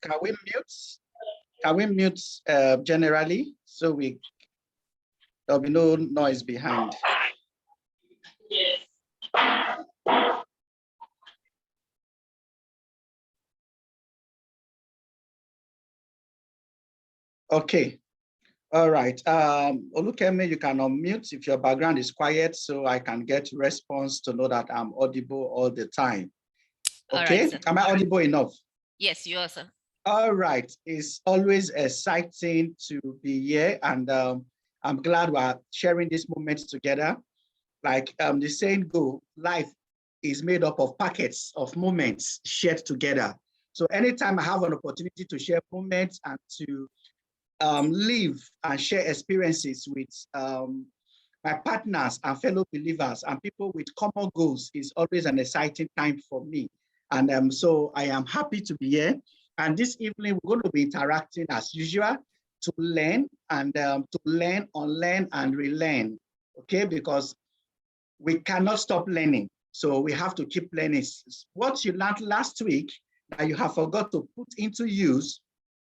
Can we mute? Can we mute generally so there'll be no noise behind? Yes. Okay. All right. Olukemi, you can unmute if your background is quiet so I can get response to know that I'm audible all the time. Okay. Right, am I audible enough? Yes, you are, sir. All right. It's always exciting to be here, and I'm glad we're sharing this moment together. Like the saying go, life is made up of packets of moments shared together. So anytime I have an opportunity to share moments and to live and share experiences with my partners and fellow believers and people with common goals is always an exciting time for me. And so I am happy to be here. And this evening, we're going to be interacting as usual to learn and unlearn, and relearn, okay? Because we cannot stop learning. So we have to keep learning. What you learned last week that you have forgot to put into use,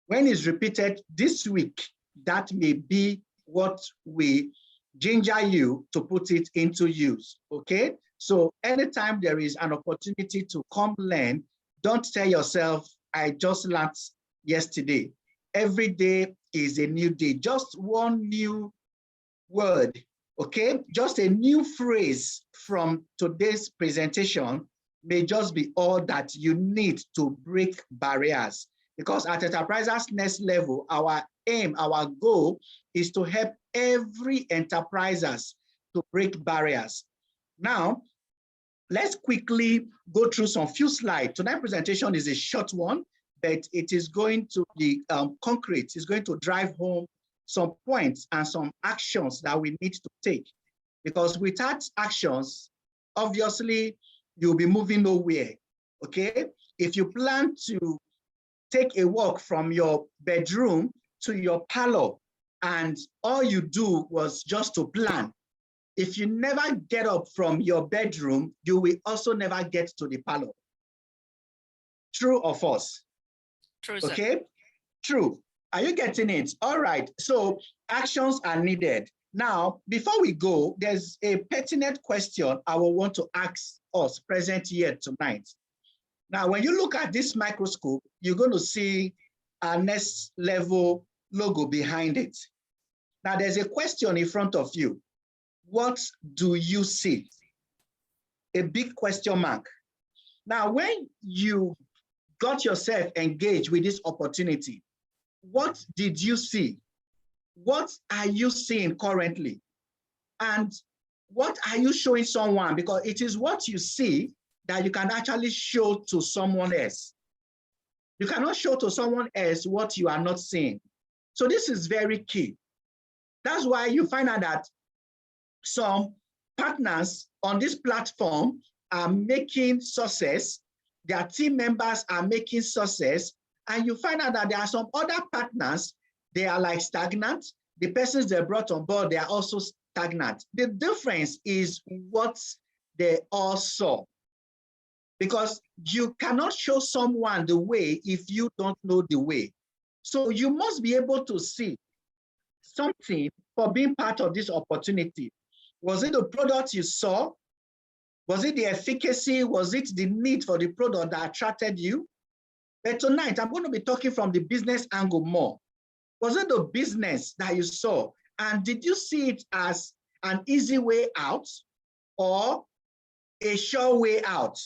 when it's repeated this week, that may be what we ginger you to put it into use, okay? So anytime there is an opportunity to come learn, don't tell yourself, I just learned yesterday. Every day is a new day, just one new word, okay? Just a new phrase from today's presentation may just be all that you need to break barriers. Because at Enterprisers Next Level, our aim, our goal is to help every enterprisers to break barriers. Now, let's quickly go through some few slides. Tonight's presentation is a short one, but it is going to be concrete. It's going to drive home some points and some actions that we need to take. Because without actions, obviously, you'll be moving nowhere, okay? If you plan to take a walk from your bedroom to your parlor, and all you do was just to plan, if you never get up from your bedroom, you will also never get to the parlor. True or false? True, sir. Okay, true. Are you getting it? All right, so actions are needed. Now, before we go, there's a pertinent question I will want to ask us present here tonight. Now, when you look at this microscope, you're going to see our Next Level logo behind it. Now, there's a question in front of you. What do you see? A big question mark. Now, when you got yourself engaged with this opportunity, what did you see? What are you seeing currently? And what are you showing someone? Because it is what you see that you can actually show to someone else. You cannot show to someone else what you are not seeing. So this is very key. That's why you find out that some partners on this platform are making success, their team members are making success, and you find out that there are some other partners, they are like stagnant. The persons they brought on board, they are also stagnant. The difference is what they all saw. Because you cannot show someone the way if you don't know the way. So you must be able to see something for being part of this opportunity. Was it the product you saw? Was it the efficacy? Was it the need for the product that attracted you? But tonight, I'm going to be talking from the business angle more. Was it the business that you saw? And did you see it as an easy way out or a sure way out?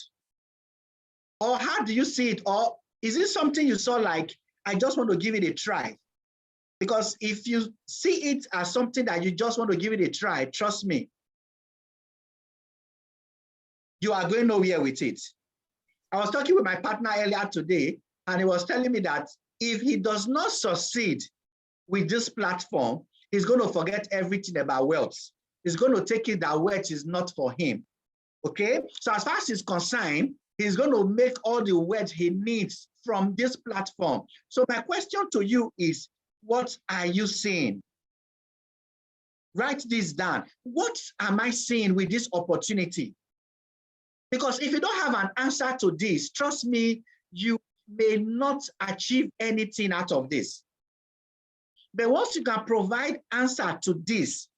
Or how do you see it? Or is it something you saw like, I just want to give it a try? Because if you see it as something that you just want to give it a try, trust me, you are going nowhere with it. I was talking with my partner earlier today, and he was telling me that if he does not succeed with this platform, he's going to forget everything about wealth. He's going to take it that wealth is not for him. Okay? So as far as he's concerned, he's going to make all the wealth he needs from this platform. So my question to you is, what are you seeing? Write this down. What am I seeing with this opportunity? Because if you don't have an answer to this, trust me, you may not achieve anything out of this. But once you can provide answer to this,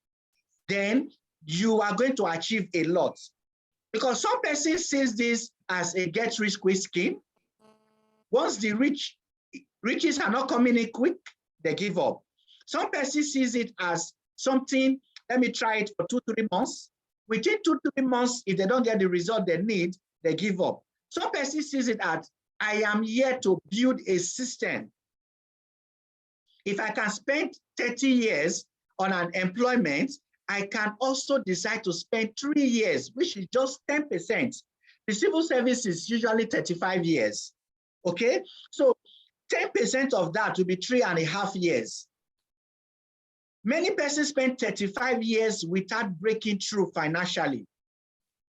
then you are going to achieve a lot. Because some person sees this as a get-rich-quick scheme. Once the riches are not coming in quick, they give up. Some person sees it as something, let me try it for 2-3 months. Within 2-3 months, if they don't get the result they need, they give up. Some person sees it as, I am here to build a system. If I can spend 30 years on an employment, I can also decide to spend 3 years, which is just 10%. The civil service is usually 35 years. Okay, so 10% of that will be 3.5 years. Many persons spend 35 years without breaking through financially.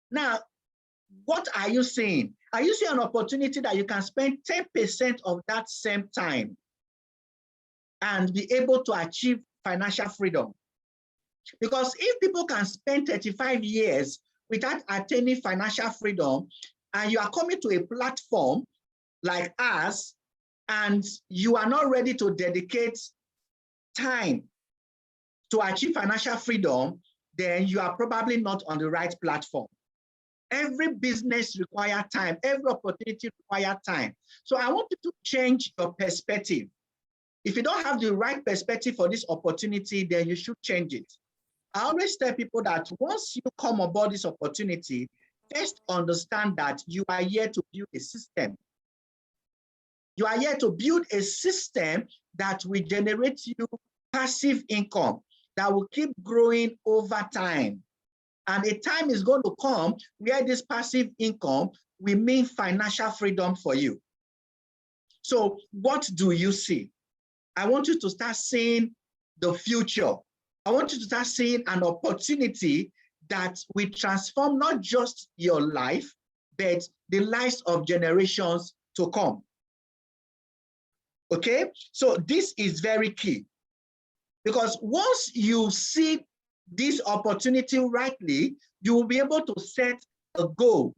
Now, what are you saying? Are you seeing an opportunity that you can spend 10% of that same time and be able to achieve financial freedom? Because if people can spend 35 years without attaining financial freedom, and you are coming to a platform like us, and you are not ready to dedicate time to achieve financial freedom, then you are probably not on the right platform. Every business requires time. Every opportunity requires time. So I want you to change your perspective. If you don't have the right perspective for this opportunity, then you should change it. I always tell people that once you come aboard this opportunity, first understand that you are here to build a system. You are here to build a system that will generate you passive income that will keep growing over time. And a time is going to come where this passive income will mean financial freedom for you. So what do you see? I want you to start seeing the future. I want you to start seeing an opportunity that will transform not just your life, but the lives of generations to come. Okay, so this is very key, because once you see this opportunity rightly, you will be able to set a goal.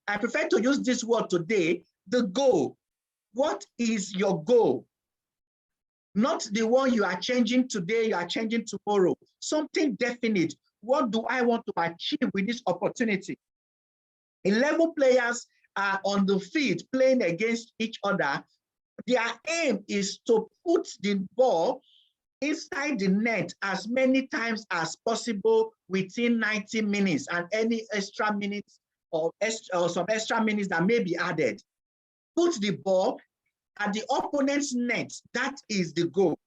I prefer to use this word today, the goal. What is your goal? Not the one you are changing today, you are changing tomorrow. Something definite. What do I want to achieve with this opportunity? 11 players are on the field playing against each other. Their aim is to put the ball inside the net as many times as possible within 90 minutes, and any extra minutes or some extra minutes that may be added. Put the ball at the opponent's net. That is the goal.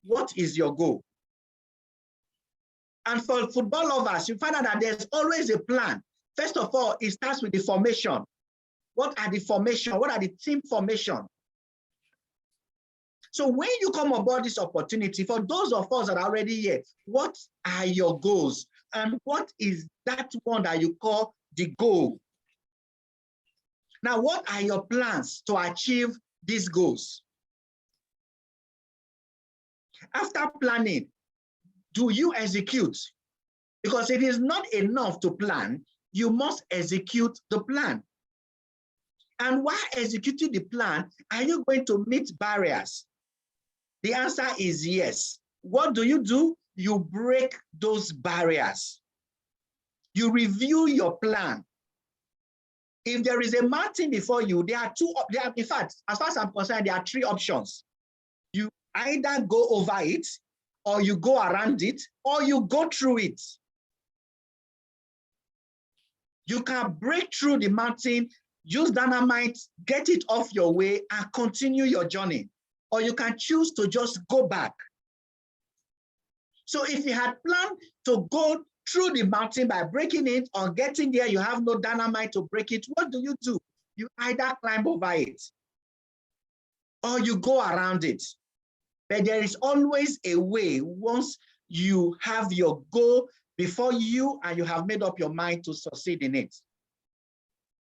What is your goal? And for football lovers, you find out that there's always a plan. First of all, it starts with the formation. What are the formation? What are the team formation? So when you come aboard this opportunity, for those of us that are already here, what are your goals? And what is that one that you call the goal? Now, what are your plans to achieve these goals? After planning, do you execute? Because it is not enough to plan, you must execute the plan. And while executing the plan, are you going to meet barriers? The answer is yes. What do? You break those barriers. You review your plan. If there is a mountain before you, in fact, as far as I'm concerned, there are 3 options. You either go over it, or you go around it, or you go through it. You can break through the mountain, use dynamite, get it off your way, and continue your journey. Or you can choose to just go back. So if you had planned to go through the mountain by breaking it, or getting there, you have no dynamite to break it, what do? You either climb over it, or you go around it. But there is always a way once you have your goal before you and you have made up your mind to succeed in it.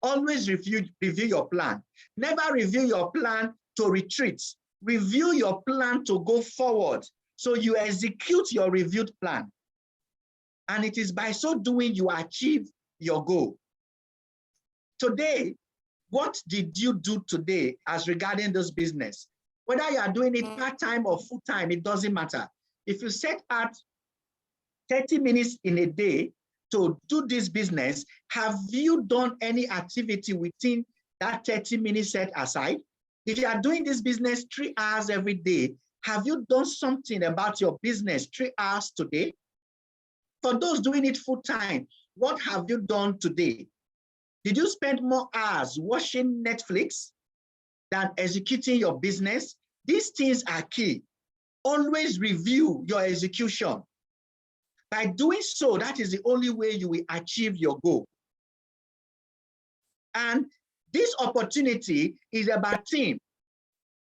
Always review your plan. Never review your plan to retreat. Review your plan to go forward. So you execute your reviewed plan. And it is by so doing you achieve your goal. Today, What did you do today as regarding this business? Whether you are doing it part-time or full-time, it doesn't matter. If you set out 30 minutes in a day to do this business, have you done any activity within that 30 minutes set aside? If you are doing this business 3 hours every day, have you done something about your business 3 hours today? For those doing it full-time, what have you done today? Did you spend more hours watching Netflix than executing your business? These things are key. Always review your execution. By doing so, that is the only way you will achieve your goal. And this opportunity is about team.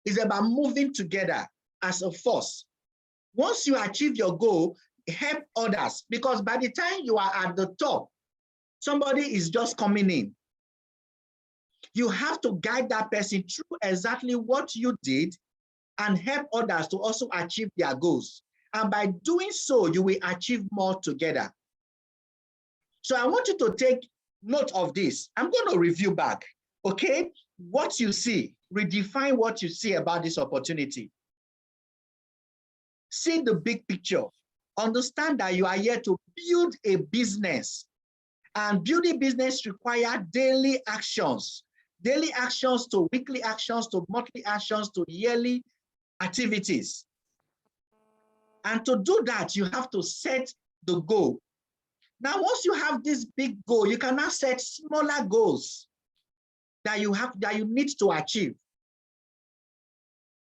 It's about moving together as a force. Once you achieve your goal, help others, because by the time you are at the top, somebody is just coming in. You have to guide that person through exactly what you did and help others to also achieve their goals. And by doing so, you will achieve more together. So I want you to take note of this. I'm going to review back, okay? What you see, redefine what you see about this opportunity. See the big picture. Understand that you are here to build a business. And building business requires daily actions to weekly actions, to monthly actions, to yearly activities. And to do that, you have to set the goal. Now, once you have this big goal, you can now set smaller goals that you need to achieve.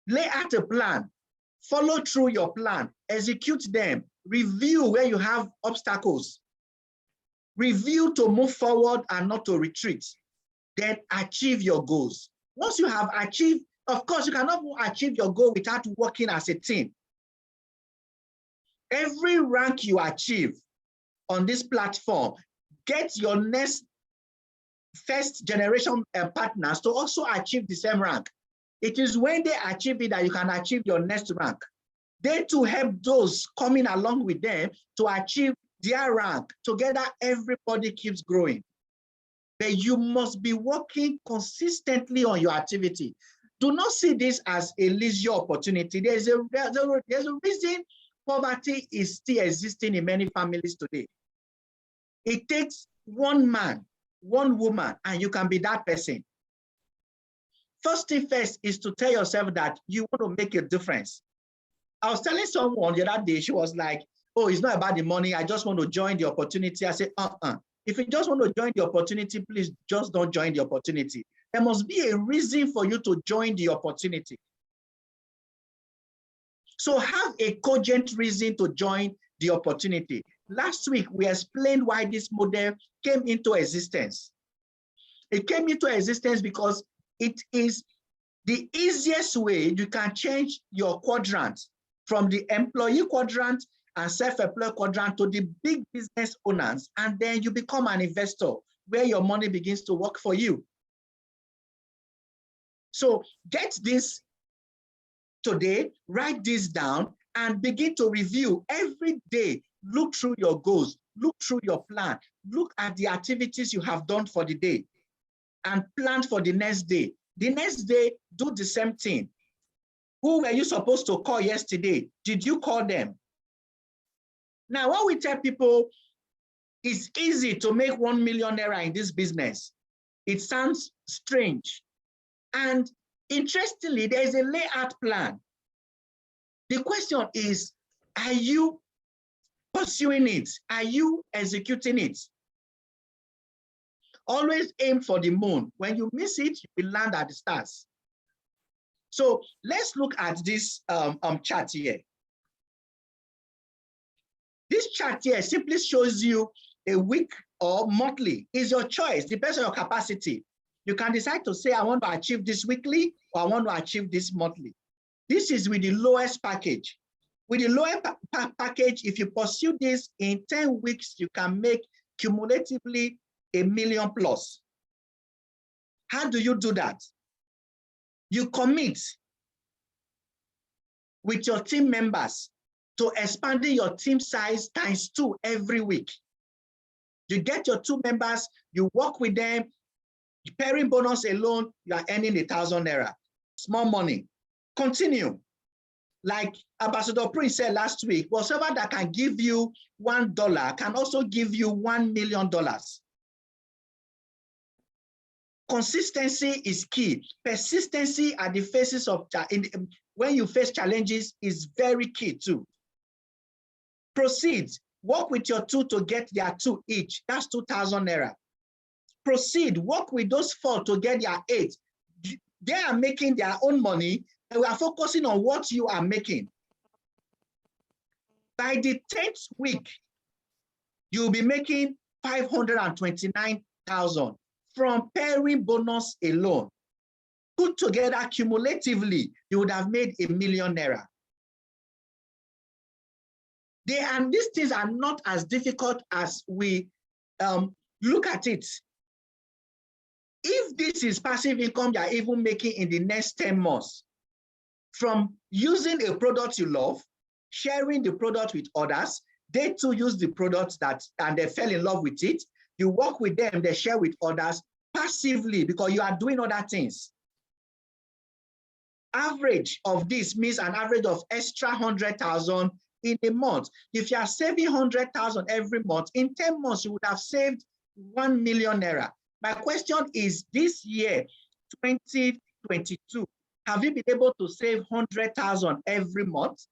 Lay out a plan, follow through your plan, execute them, review where you have obstacles, review to move forward and not to retreat, then achieve your goals. Once you have achieved, of course, you cannot achieve your goal without working as a team. Every rank you achieve on this platform, get your next first generation partners to also achieve the same rank. It is when they achieve it that you can achieve your next rank. They too help those coming along with them to achieve their rank. Together, everybody keeps growing. But you must be working consistently on your activity. Do not see this as a leisure opportunity. There's a reason poverty is still existing in many families today. It takes one man, one woman, and you can be that person. First thing first is to tell yourself that you want to make a difference. I was telling someone the other day, she was like, oh, it's not about the money. I just want to join the opportunity. I said, If you just want to join the opportunity, please just don't join the opportunity. There must be a reason for you to join the opportunity. So have a cogent reason to join the opportunity. Last week, we explained why this model came into existence. It came into existence because it is the easiest way you can change your quadrant from the employee quadrant and self-employed quadrant to the big business owners, and then you become an investor where your money begins to work for you. So get this today, write this down, and begin to review every day. Look through your goals, look through your plan, look at the activities you have done for the day, and plan for the next day. The next day, do the same thing. Who were you supposed to call yesterday? Did you call them? Now, when we tell people it's easy to make 1 million naira in this business, it sounds strange. And interestingly, there is a layout plan. The question is, are you pursuing it? Are you executing it? Always aim for the moon. When you miss it, you will land at the stars. So let's look at this chart here. This chart here simply shows you a week or monthly. It's your choice, depends on your capacity. You can decide to say, I want to achieve this weekly, or I want to achieve this monthly. This is with the lowest package. With the lower package, if you pursue this in 10 weeks, you can make cumulatively $1 million plus. How do you do that? You commit with your team members to expanding your team size ×2 every week. You get your 2 members, you work with them, Pairing bonus alone, you are earning 1,000 naira. Small money. Continue. Like Ambassador Prince said last week, whatever that can give you $1 can also give you $1 million. Consistency is key. Persistency at the faces of when you face challenges is very key too. Proceed. Work with your two to get their two each. That's 2,000 naira. Proceed. Work with those four to get their 8. They are making their own money, and we are focusing on what you are making. By the 10th week, you'll be making 529,000 from pairing bonus alone. Put together cumulatively, you would have made $1 million naira. And these things are not as difficult as we look at it. If this is passive income you're even making in the next 10 months, from using a product you love, sharing the product with others, they too use the product and they fell in love with it. You work with them, they share with others passively because you are doing other things. Average of this means an average of extra 100,000 in a month. If you are saving 100,000 every month, in 10 months, you would have saved 1 million naira. My question is, this year, 2022, have you been able to save 100,000 every month?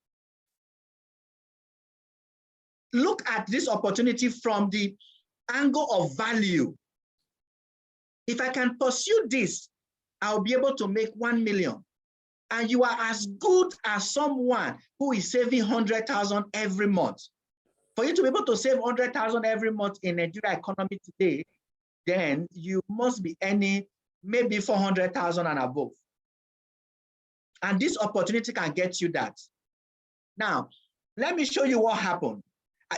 Look at this opportunity from the angle of value. If I can pursue this, I'll be able to make 1 million. And you are as good as someone who is saving 100,000 every month. For you to be able to save 100,000 every month in Nigeria economy today, then you must be earning maybe 400,000 and above. And this opportunity can get you that. Now, let me show you what happened.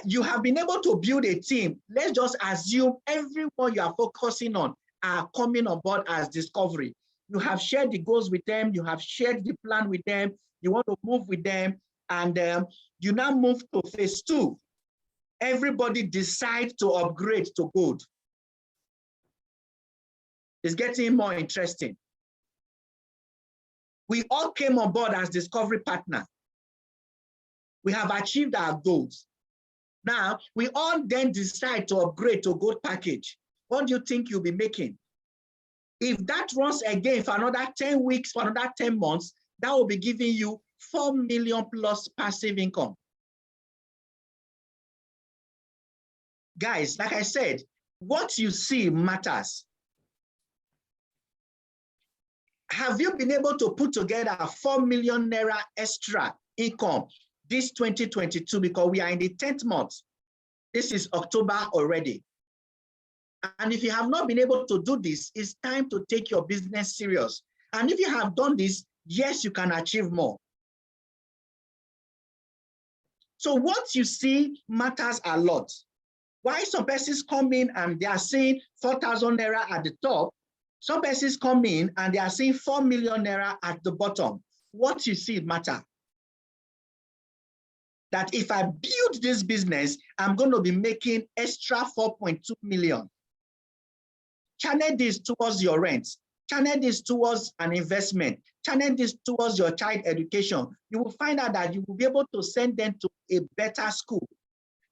You have been able to build a team. Let's just assume everyone you are focusing on are coming on board as discovery. You have shared the goals with them. You have shared the plan with them. You want to move with them. And you now move to phase 2. Everybody decides to upgrade to gold. It's getting more interesting. We all came on board as discovery partner. We have achieved our goals. Now, we all then decide to upgrade to gold package. What do you think you'll be making? If that runs again for another 10 weeks, for another 10 months, that will be giving you 4 million plus passive income. Guys, like I said, what you see matters. Have you been able to put together a 4 million naira extra income this 2022? Because we are in the 10th month. This is October already. And if you have not been able to do this, it's time to take your business serious. And if you have done this, yes, you can achieve more. So what you see matters a lot. Why some persons come in and they are seeing 4,000 naira at the top, some persons come in and they are seeing 4 million naira at the bottom. What you see matter. That if I build this business, I'm going to be making extra 4.2 million. Channel this towards your rent. Channel this towards an investment. Channel this towards your child education. You will find out that you will be able to send them to a better school.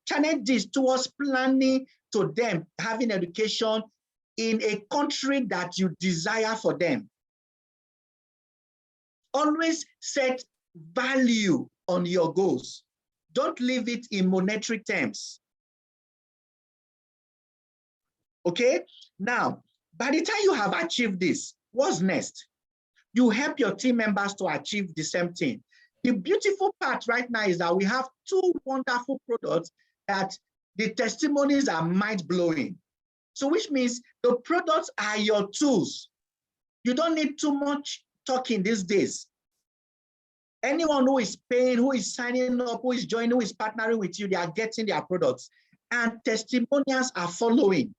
Channel this towards planning to them having education in a country that you desire for them. Always set value on your goals. Don't leave it in monetary terms. Okay? Now, by the time you have achieved this, what's next? You help your team members to achieve the same thing. The beautiful part right now is that we have 2 wonderful products that the testimonies are mind-blowing. So which means the products are your tools. You don't need too much talking these days. Anyone who is paying, who is signing up, who is joining, who is partnering with you, they are getting their products. And testimonials are following.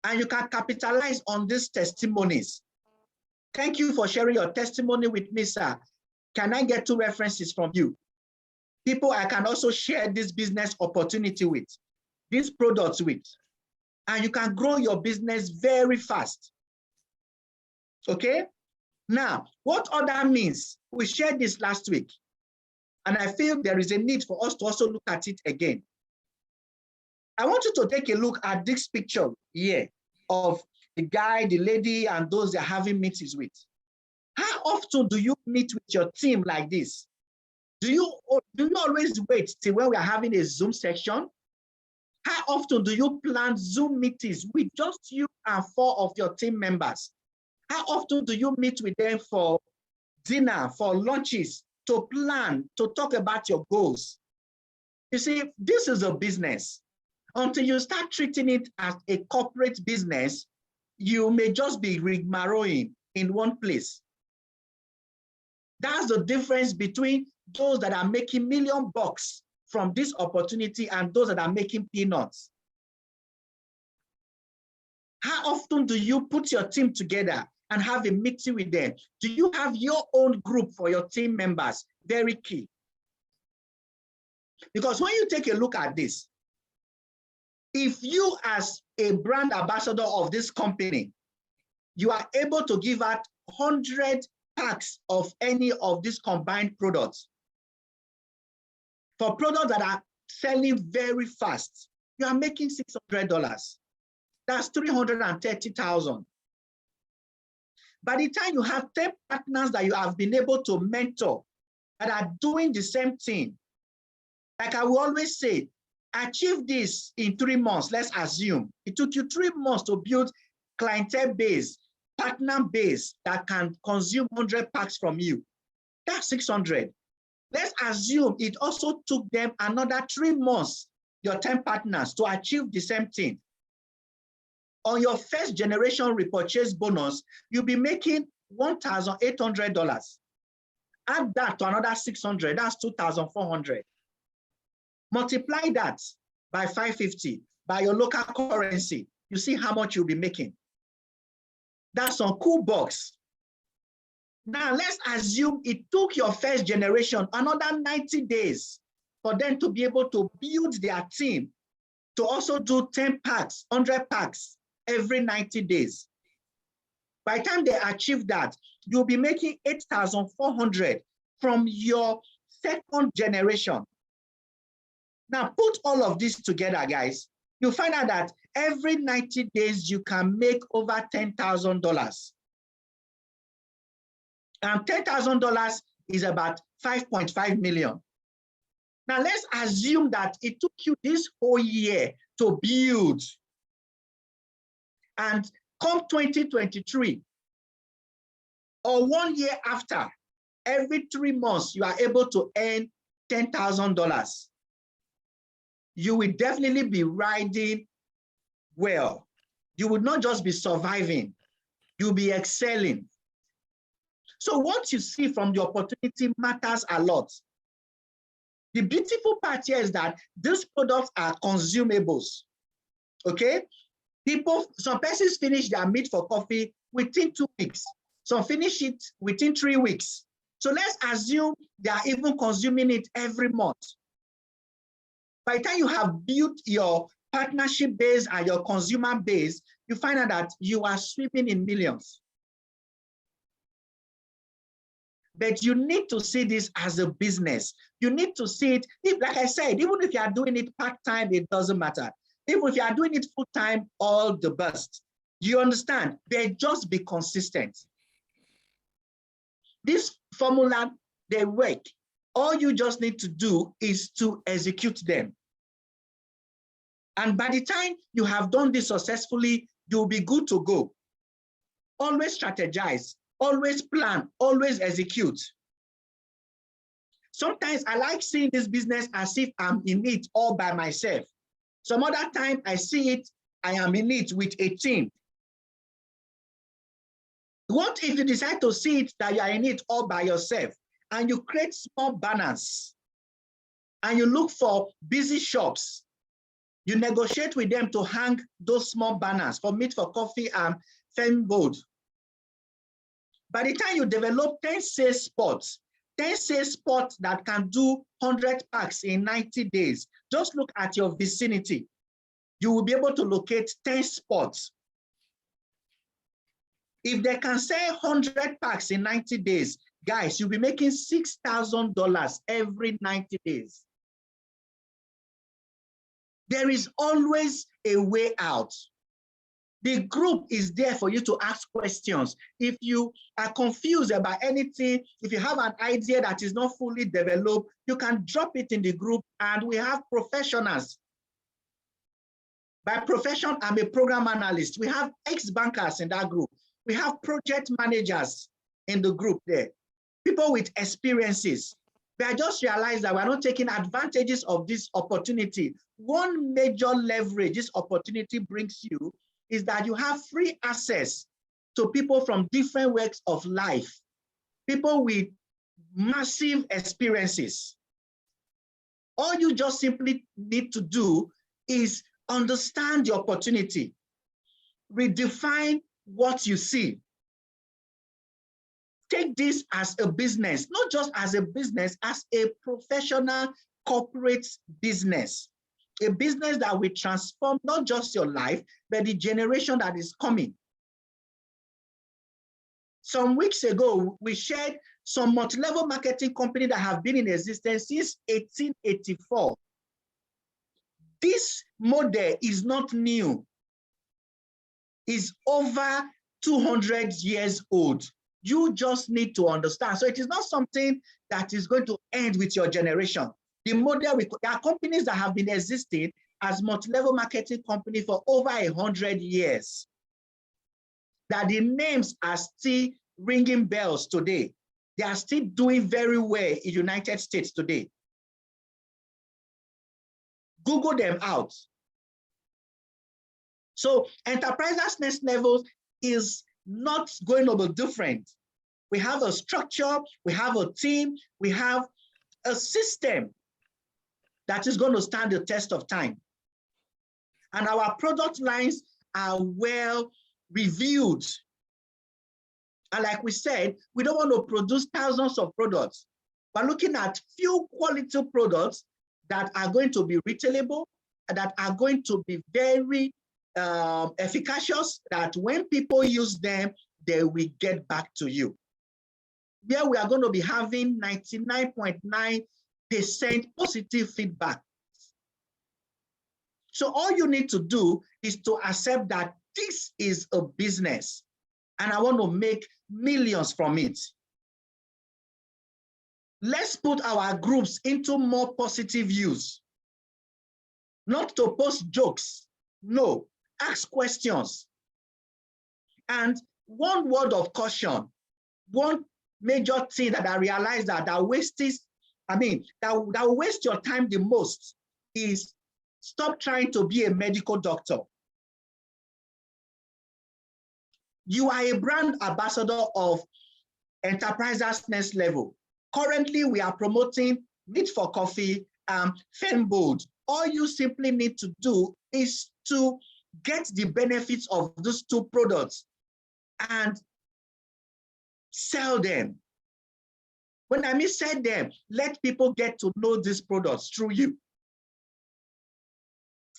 And you can capitalize on these testimonies. Thank you for sharing your testimony with me, sir. Can I get 2 references from you? People I can also share this business opportunity with, these products with. and you can grow your business very fast. Okay? Now, what other means? We shared this last week, and I feel there is a need for us to also look at it again. I want you to take a look at this picture here of the guy, the lady, and those they're having meetings with. How often do you meet with your team like this? Do you always wait till when we are having a Zoom session? How often do you plan Zoom meetings with just you and 4 of your team members? How often do you meet with them for dinner, for lunches, to plan, to talk about your goals? You see, this is a business. Until you start treating it as a corporate business, you may just be rigmaroling in one place. That's the difference between those that are making $1 million from this opportunity and those that are making peanuts. How often do you put your team together and have a meeting with them? Do you have your own group for your team members? Very key. Because when you take a look at this, if you as a brand ambassador of this company, you are able to give out 100 packs of any of these combined products, for products that are selling very fast, you are making $600. That's $330,000. By the time you have 10 partners that you have been able to mentor that are doing the same thing, like I will always say, achieve this in 3 months. Let's assume it took you 3 months to build clientele base, partner base that can consume 100 packs from you. That's 600. Let's assume it also took them another 3 months, your 10 partners, to achieve the same thing. On your first generation repurchase bonus, you'll be making $1,800. Add that to another 600, that's 2,400. Multiply that by 550, by your local currency. You see how much you'll be making. That's some cool bucks. Now, let's assume it took your first generation another 90 days for them to be able to build their team to also do 10 packs, 100 packs every 90 days. By the time they achieve that, you'll be making 8,400 from your second generation. Now, put all of this together, guys. You'll find out that every 90 days, you can make over $10,000. And $10,000 is about 5.5 million. Now, let's assume that it took you this whole year to build. And come 2023, or 1 year after, every 3 months, you are able to earn $10,000. You will definitely be riding well. You will not just be surviving, you'll be excelling. So what you see from the opportunity matters a lot. The beautiful part here is that these products are consumables, okay? Some persons finish their meat for coffee within 2 weeks. Some finish it within 3 weeks. So let's assume they are even consuming it every month. By the time you have built your partnership base and your consumer base, you find out that you are swimming in millions. But you need to see this as a business. You need to see it, like I said, even if you are doing it part-time, it doesn't matter. Even if you are doing it full-time, all the best. You understand? But just be consistent. This formula, they work. All you just need to do is to execute them. And by the time you have done this successfully, you'll be good to go. Always strategize, always plan, always execute. Sometimes I like seeing this business as if I'm in it all by myself. Some other time I see it, I am in it with a team. What if you decide to see it that you are in it all by yourself and you create small banners and you look for busy shops? You negotiate with them to hang those small banners for meat for coffee and Fembold. By the time you develop 10 sales spots, 10 sales spots that can do 100 packs in 90 days, just look at your vicinity. you will be able to locate 10 spots. If they can sell 100 packs in 90 days, guys, you'll be making $6,000 every 90 days. There is always a way out. The group is there for you to ask questions. If you are confused about anything, if you have an idea that is not fully developed, you can drop it in the group, and we have professionals. By profession, I'm a program analyst. We have ex-bankers in that group. We have project managers in the group there, people with experiences. We have just realized that we're not taking advantages of this opportunity. One major leverage this opportunity brings you is that you have free access to people from different walks of life, people with massive experiences. All you just simply need to do is understand the opportunity, redefine what you see. Take this as a business, not just as a business, as a professional corporate business, a business that will transform not just your life, but the generation that is coming. Some weeks ago, we shared some multi-level marketing companies that have been in existence since 1884. This model is not new. It's over 200 years old. You just need to understand. So it is not something that is going to end with your generation. The model, there are companies that have been existing as multi-level marketing company for over 100 years. That the names are still ringing bells today. They are still doing very well in the United States today. Google them out. So Enterprisers NextLevels is not going to be different. We have a structure, we have a team, we have a system that is going to stand the test of time. And our product lines are well reviewed. And like we said, we don't want to produce thousands of products. We're looking at few quality products that are going to be retailable, that are going to be very efficacious, that when people use them, they will get back to you. There we are going to be having 99.9% positive feedback. So all you need to do is to accept that this is a business and I want to make millions from it. Let's put our groups into more positive use. Not to post jokes, no, ask questions. And one word of caution, one major thing that I realized that will waste your time the most is stop trying to be a medical doctor. You are a brand ambassador of Enterprisers NextLevels. Currently, we are promoting Meet for Coffee, Fembold. All you simply need to do is to get the benefits of those two products and sell them. When I mean sell them, let people get to know these products through you.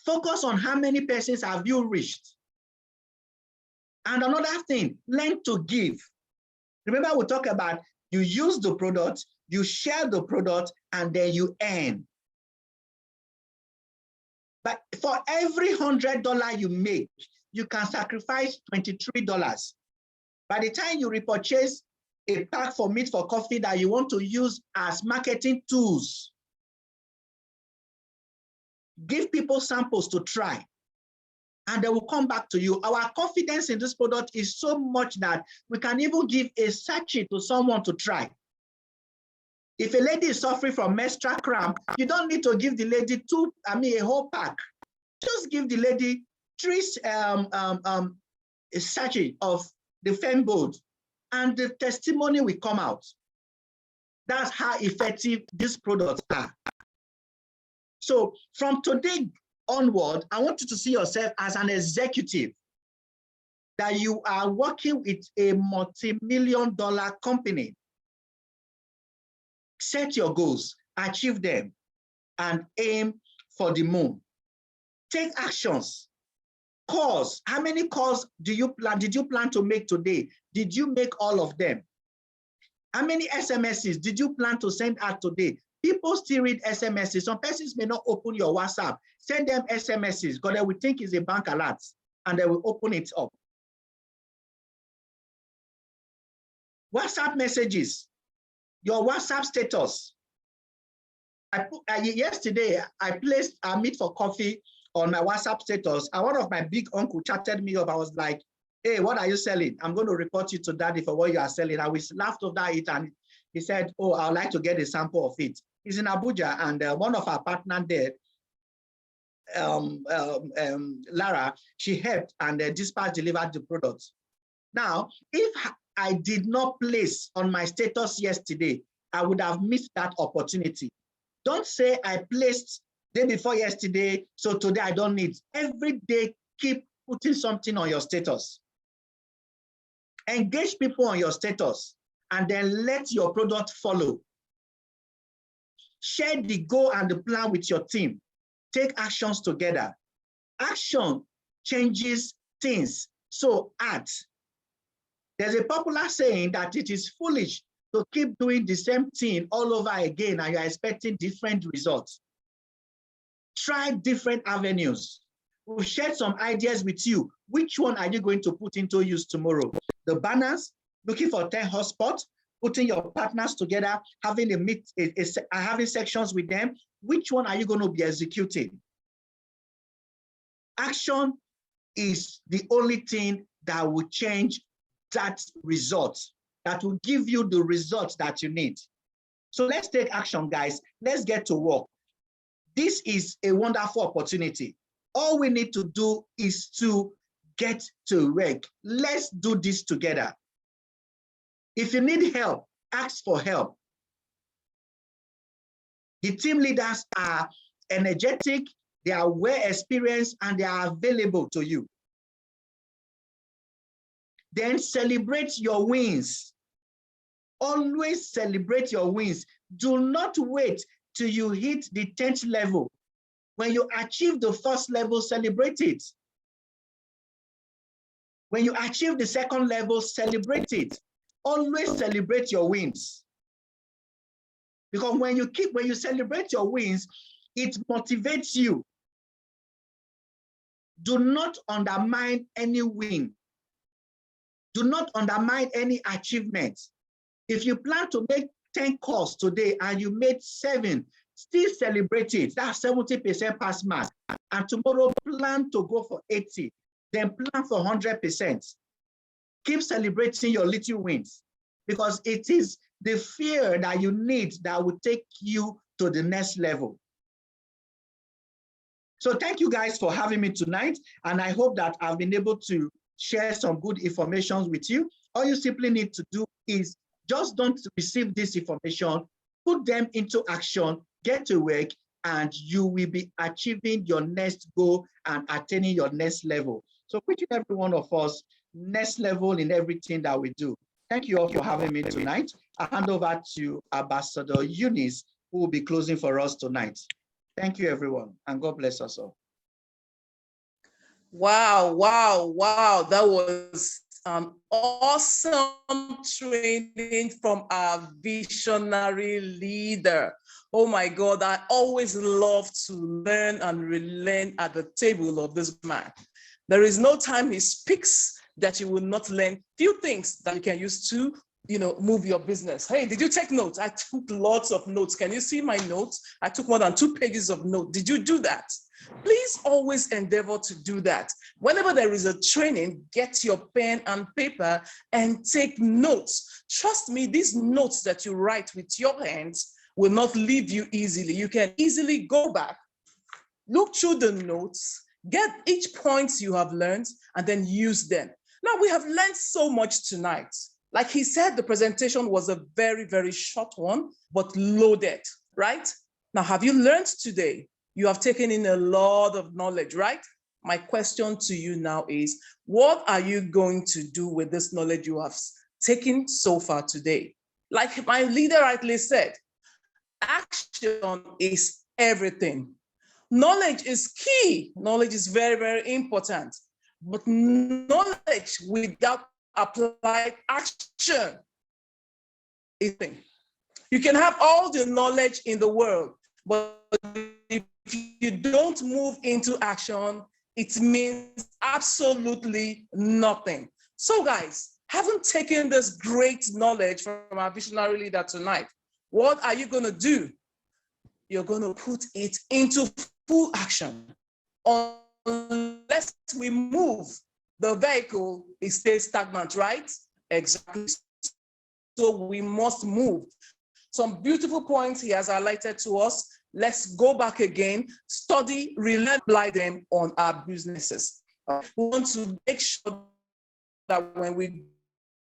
Focus on how many persons have you reached. And another thing, learn to give. Remember, we talk about you use the product, you share the product, and then you earn. But for every $100 you make, you can sacrifice $23. By the time you repurchase a pack for Meet for Coffee that you want to use as marketing tools, give people samples to try, and they will come back to you. Our confidence in this product is so much that we can even give a sachet to someone to try. If a lady is suffering from menstrual cramp, you don't need to give the lady a whole pack. Just give the lady a sachet of the Fembold, and the testimony will come out. That's how effective these products are. So from today onward, I want you to see yourself as an executive, that you are working with a multi-million-dollar company. Set your goals, achieve them, and aim for the moon. Take actions. Calls. How many calls did you plan to make today? Did you make all of them? How many SMSs did you plan to send out today? People still read SMSs. Some persons may not open your WhatsApp. Send them SMSs because they will think it's a bank alert and they will open it up. WhatsApp messages, your WhatsApp status. Yesterday, I placed a meet for coffee on my WhatsApp status, and one of my big uncle chatted me up. I was like, hey, what are you selling? I'm going to report you to daddy for what you are selling. I was laughed over it, and he said, oh, I'd like to get a sample of it. He's in Abuja, and one of our partners there, Lara, she helped and dispatch delivered the product. Now, if I did not place on my status yesterday, I would have missed that opportunity. Don't say I placed day before yesterday, so today I don't need. Every day, keep putting something on your status. Engage people on your status, and then let your product follow. Share the goal and the plan with your team. Take actions together. Action changes things, so act. There's a popular saying that it is foolish to keep doing the same thing all over again and you're expecting different results. Try different avenues. We'll share some ideas with you. Which one are you going to put into use tomorrow? The banners, looking for 10 hotspots, putting your partners together, having having sections with them. Which one are you going to be executing? Action is the only thing that will change that result, that will give you the results that you need. So let's take action, guys. Let's get to work. This is a wonderful opportunity. All we need to do is to get to work. Let's do this together. If you need help, ask for help. The team leaders are energetic, they are well experienced, and they are available to you. Then celebrate your wins. Always celebrate your wins. Do not wait till you hit the 10th level. When you achieve the first level, celebrate it. When you achieve the second level, celebrate it. Always celebrate your wins. Because when you celebrate your wins, it motivates you. Do not undermine any win. Do not undermine any achievement. If you plan to make 10 calls today and you made 7, still celebrate it. That's 70% pass mark. And tomorrow plan to go for 80, then plan for 100%. Keep celebrating your little wins because it is the fear that you need that will take you to the next level. So thank you guys for having me tonight. And I hope that I've been able to share some good information with you. All you simply need to do is just don't receive this information, put them into action, get to work, and you will be achieving your next goal and attaining your next level. So each and every one of us, next level in everything that we do. Thank you all for having me tonight. I hand over to Ambassador Eunice, who will be closing for us tonight. Thank you, everyone, and God bless us all. Wow, wow, wow. That was an awesome training from our visionary leader. Oh my God, I always love to learn and relearn at the table of this man. There is no time he speaks that you will not learn few things that you can use to, move your business. Hey, did you take notes? I took lots of notes. Can you see my notes? I took more than 2 pages of notes. Did you do that? Please always endeavor to do that. Whenever there is a training, get your pen and paper and take notes. Trust me, these notes that you write with your hands will not leave you easily. You can easily go back, look through the notes, get each point you have learned, and then use them. Now, we have learned so much tonight. Like he said, the presentation was a very, very short one, but loaded, right? Now, have you learned today? You have taken in a lot of knowledge, right? My question to you now is, what are you going to do with this knowledge you have taken so far today? Like my leader rightly said, action is everything. Knowledge is key. Knowledge is very, very important. But knowledge without applied action is thing. You can have all the knowledge in the world, but if you don't move into action, it means absolutely nothing. So guys, having taken this great knowledge from our visionary leader tonight, what are you going to do? You're going to put it into full action. Unless we move, the vehicle, it stays stagnant, right? Exactly. So we must move. Some beautiful points he has highlighted to us. Let's go back again, study, rely, apply them on our businesses. We want to make sure that when we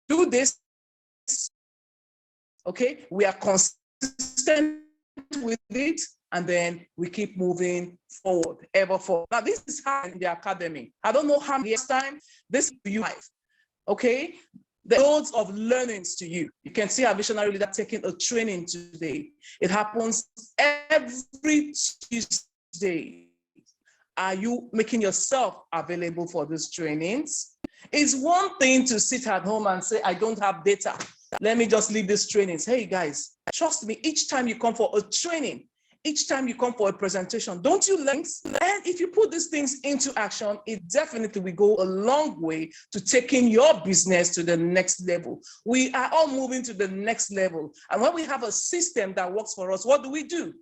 do this, okay, we are consistent with it, and then we keep moving forward, ever forward. Now, this is how in the academy. I don't know how many times this is you life, okay? There are loads of learnings to you. You can see our visionary leader taking a training today. It happens every Tuesday. Are you making yourself available for these trainings? It's one thing to sit at home and say, I don't have data. Let me just leave these trainings. Hey guys, trust me, each time you come for a training, each time you come for a presentation, don't you learn? And if you put these things into action, it definitely will go a long way to taking your business to the next level. We are all moving to the next level. And when we have a system that works for us, what do?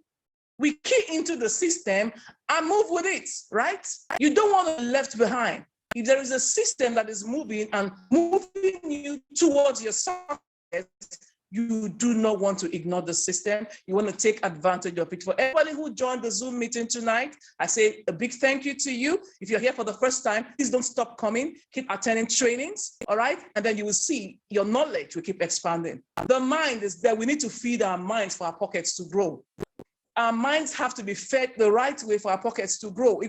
We key into the system and move with it, right? You don't want to be left behind. If there is a system that is moving and moving you towards your success, you do not want to ignore the system. You want to take advantage of it. For everybody who joined the Zoom meeting tonight, I say a big thank you to you. If you're here for the first time, please don't stop coming. Keep attending trainings, all right? And then you will see your knowledge will keep expanding. The mind is there. We need to feed our minds for our pockets to grow. Our minds have to be fed the right way for our pockets to grow.